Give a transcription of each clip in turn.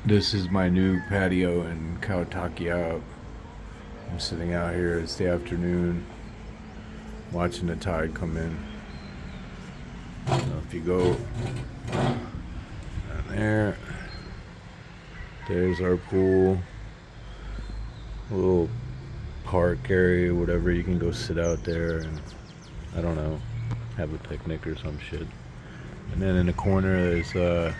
This is my new patio in Takiab. I'm sitting out here. It's the afternoon, watching the tide come in. If you go down there, there's our pool, a little park area, whatever. You can go sit out there and, I don't know, have a picnic or some shit. And then in the corner, there's a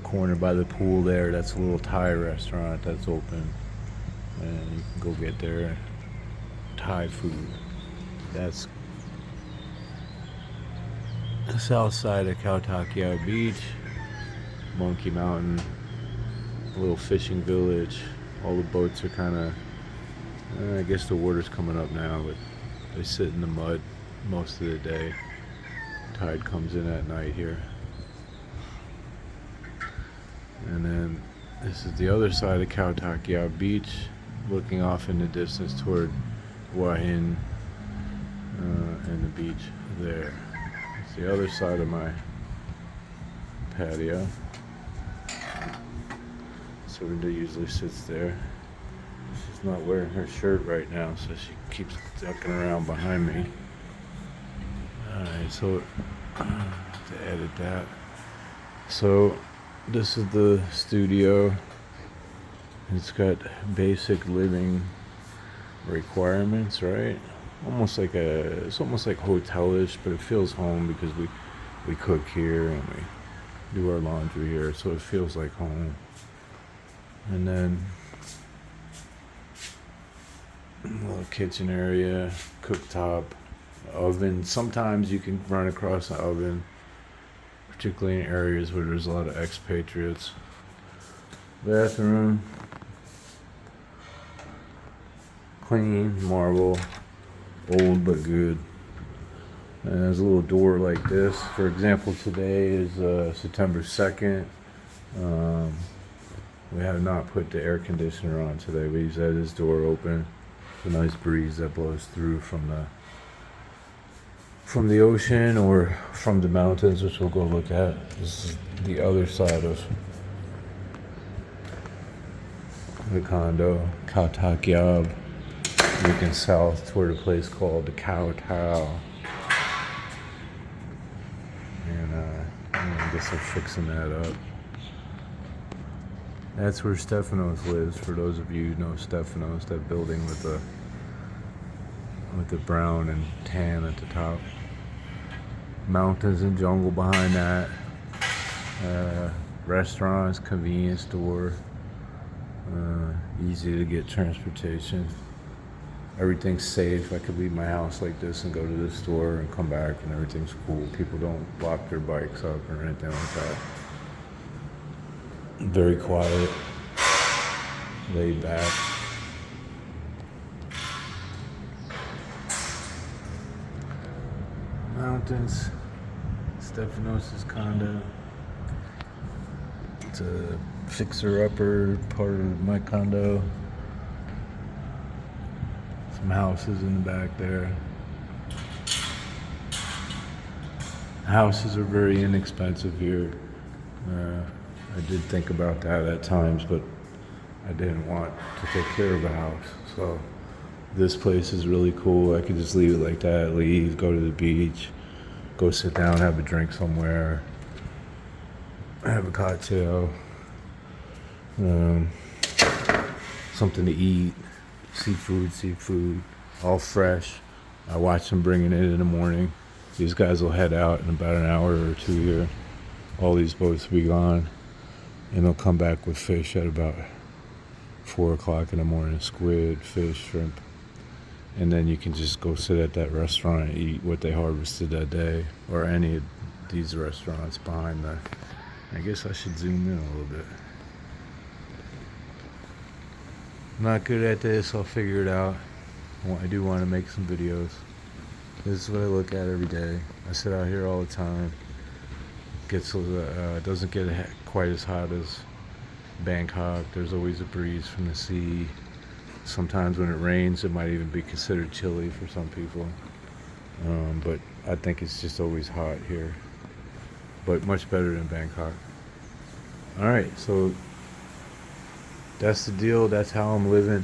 corner by the pool there. That's a little Thai restaurant that's open, and you can go get their Thai food. That's the south side of Takiab Beach, Monkey Mountain, a little fishing village. All the boats are kind of, I guess the water's coming up now, but they sit in the mud most of the day. Tide comes in at night here. And then this is the other side of Takiab Beach, looking off in the distance toward Wahin and the beach there. It's the other side of my patio. Surrender usually sits there. She's not wearing her shirt right now, so she keeps ducking around behind me. Alright, so to edit that. So this is the studio. It's got basic living requirements, right? It's almost like hotelish, but it feels home because we cook here and we do our laundry here, so it feels like home. And then a little kitchen area, cooktop, oven. Sometimes you can run across an oven, particularly in areas where there's a lot of expatriates. Bathroom, clean, marble, old but good. And there's a little door like this. For example, today is September 2nd. We have not put the air conditioner on today. We just had this door open. It's a nice breeze that blows through from the ocean or from the mountains, which we'll go look at. This is the other side of the condo, Takiab, looking south toward a place called the Cow Tao. And I guess they're fixing that up. That's where Stefanos lives. For those of you who know Stefanos, that building with the brown and tan at the top. Mountains and jungle behind that. Restaurants, convenience store. Easy to get transportation. Everything's safe. I could leave my house like this and go to the store and come back and everything's cool. People don't lock their bikes up or anything like that. Very quiet, laid back. Mountains, Stefanos' condo. It's a fixer-upper part of my condo. Some houses in the back there. Houses are very inexpensive here. I did think about that at times, but I didn't want to take care of a house. So this place is really cool. I could just leave it like that, leave, go to the beach, go sit down, have a drink somewhere, have a cocktail, something to eat, seafood, all fresh. I watch them bringing it in the morning. These guys will head out in about an hour or two here. All these boats will be gone. And they'll come back with fish at about 4 o'clock in the morning. Squid, fish, shrimp. And then you can just go sit at that restaurant and eat what they harvested that day. Or any of these restaurants behind the... I guess I should zoom in a little bit. I'm not good at this. I'll figure it out. I do want to make some videos. This is what I look at every day. I sit out here all the time. Doesn't get quite as hot as Bangkok. There's always a breeze from the sea. Sometimes when it rains, it might even be considered chilly for some people. But I think it's just always hot here. But much better than Bangkok. All right, so that's the deal. That's how I'm living.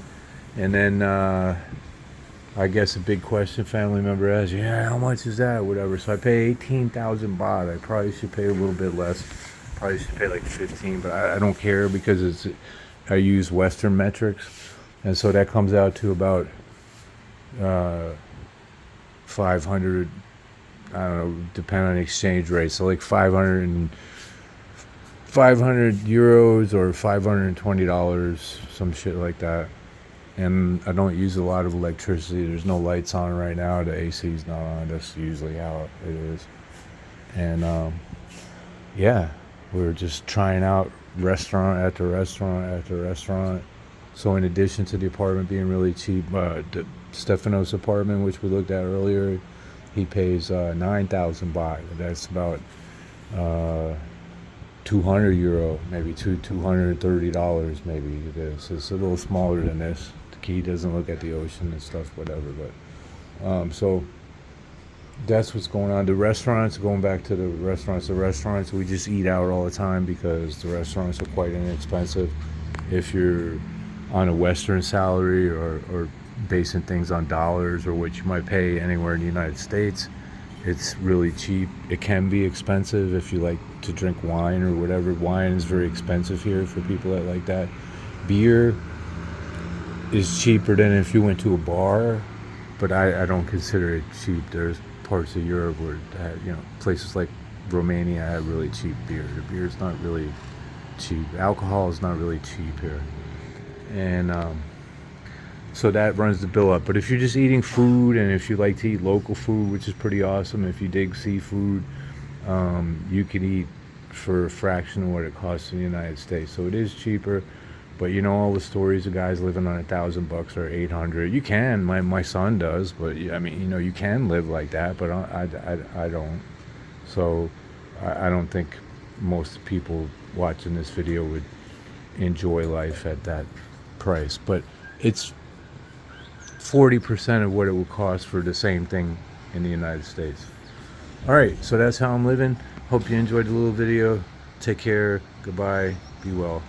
And then I guess a big question family member asks, yeah, how much is that? Whatever. So I pay 18,000 baht. I probably should pay a little bit less. Probably should pay like 15, but I don't care because I use Western metrics, and so that comes out to about 500. I don't know, depending on exchange rate. So like 500 euros or $520, some shit like that. And I don't use a lot of electricity. There's no lights on right now. The AC's not on. That's usually how it is. And yeah, we're just trying out restaurant after restaurant after restaurant. So in addition to the apartment being really cheap, Stefano's apartment, which we looked at earlier, he pays 9,000 baht. That's about 200 euro, maybe $230 maybe it is. It's a little smaller than this. He doesn't look at the ocean and stuff, whatever. But so that's what's going on. The restaurants, going back to the restaurants, we just eat out all the time because the restaurants are quite inexpensive. If you're on a Western salary or basing things on dollars or what you might pay anywhere in the United States, it's really cheap. It can be expensive if you like to drink wine or whatever. Wine is very expensive here for people that like that. Beer is cheaper than if you went to a bar, but I don't consider it cheap. There's parts of Europe where, places like Romania have really cheap beer. The beer is not really cheap. Alcohol is not really cheap here. And so that runs the bill up. But if you're just eating food, and if you like to eat local food, which is pretty awesome, if you dig seafood, you can eat for a fraction of what it costs in the United States. So it is cheaper. But all the stories of guys living on $1,000 or 800. You can. My son does. But I mean, you can live like that. But I don't. So I don't think most people watching this video would enjoy life at that price. But it's 40% of what it would cost for the same thing in the United States. All right, so that's how I'm living. Hope you enjoyed the little video. Take care. Goodbye. Be well.